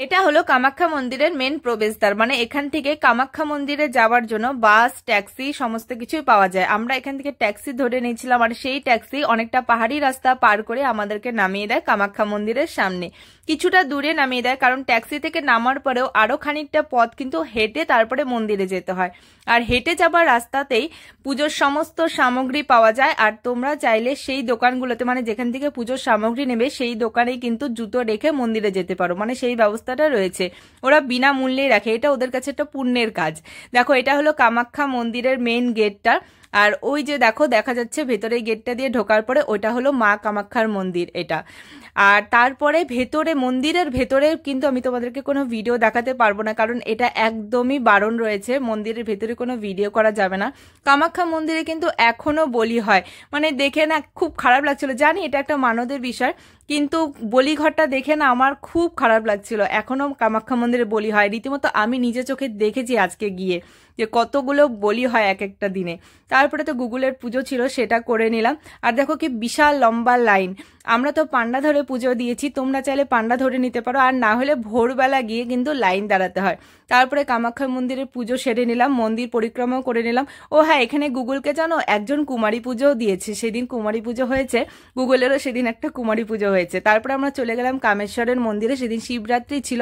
এটা হলো কামাখ্যা মন্দিরের মেন প্রবেশদ্বার, মানে এখান থেকে কামাখ্যা মন্দিরে যাওয়ার জন্য বাস ট্যাক্সি সমস্ত কিছুই পাওয়া যায়। আমরা এখান থেকে ট্যাক্সি ধরে নিয়েছিলাম, আর সেই ট্যাক্সি অনেকটা পাহাড়ি রাস্তা পার করে আমাদেরকে নামিয়ে দেয় কামাখ্যা মন্দিরের সামনে। কিছুটা দূরে নামিয়ে দেয়, কারণ ট্যাক্সি থেকে নামার পরেও আরো খানিকটা পথ কিন্তু হেঁটে তারপরে মন্দিরে যেতে হয়। আর হেঁটে যাবার রাস্তাতেই পুজোর সমস্ত সামগ্রী পাওয়া যায়। আর তোমরা চাইলে সেই দোকানগুলোতে, মানে যেখান থেকে পুজোর সামগ্রী নেবে সেই দোকানেই কিন্তু জুতো রেখে মন্দিরে যেতে পারো, মানে সেই ব্যবস্থাটা রয়েছে। ওরা বিনামূল্যেই রাখে, এটা ওদের কাছে একটা পুণ্যের কাজ। দেখো, এটা হলো কামাখ্যা মন্দিরের মেন গেটটা। আর ওই যে দেখো দেখা যাচ্ছে ভেতরে গেটটা দিয়ে ঢোকার পরে ওইটা হলো মা কামাখ্যার মন্দির এটা। আর তারপরে ভেতরে, মন্দিরের ভেতরে কিন্তু আমি তোমাদেরকে কোনো ভিডিও দেখাতে পারবো না, কারণ এটা একদমই বারণ রয়েছে, মন্দিরের ভেতরে কোনো ভিডিও করা যাবে না। কামাখ্যা মন্দিরে কিন্তু এখনো বলি হয়, মানে দেখে না খুব খারাপ লাগছিল। জানি এটা একটা মানদের বিষয়, কিন্তু বলিঘরটা দেখে না আমার খুব খারাপ লাগছিল। এখনো কামাখ্যা মন্দিরে বলি হয়, রীতিমতো আমি নিজে চোখে দেখেছি আজকে গিয়ে যে কতগুলো বলি হয় এক একটা দিনে। তারপরে তো গুগলের পুজো ছিল, সেটা করে নিলাম। আর দেখো কি বিশাল লম্বা লাইন। আমরা তো পান্ডা ধরে পুজো দিয়েছি, তোমরা চাইলে পান্ডা ধরে নিতে পারো, আর না হলে ভোরবেলা গিয়ে কিন্তু লাইন দাঁড়াতে হয়। তারপরে কামাখ্যা মন্দিরের পুজো সেরে নিলাম, মন্দির পরিক্রমাও করে নিলাম। ও হ্যাঁ, এখানে গুগলকে জানো একজন কুমারী পুজোও দিয়েছে, সেদিন কুমারী পুজো হয়েছে, গুগলেরও সেদিন একটা কুমারী পুজো হয়েছে। তারপরে আমরা চলে গেলাম কামেশ্বরের মন্দিরে, সেদিন শিবরাত্রি ছিল,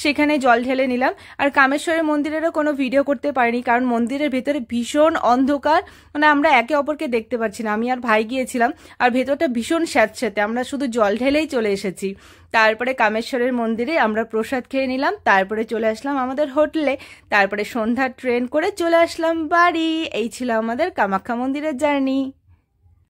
সেখানে জল ঢেলে নিলাম। আর কামেশ্বরের মন্দিরেরও কোনো ভিডিও করতে পারিনি, কারণ মন্দিরের ভেতরে ভীষণ অন্ধকার, মানে আমরা একে অপরকে দেখতে পাচ্ছি না। আমি আর ভাই গিয়েছিলাম, আর ভেতরটা ভীষণ স্যাঁতস্যাঁতে, আমরা শুধু জল ঢেলেই চলে এসেছি। তারপরে কামেশ্বরের মন্দিরে আমরা প্রসাদ খেয়ে নিলাম, তারপরে চলে আসলাম আমাদের হোটেলে। তারপরে সন্ধ্যার ট্রেন করে চলে আসলাম বাড়ি। এই ছিল আমাদের কামাখ্যা মন্দিরের জার্নি।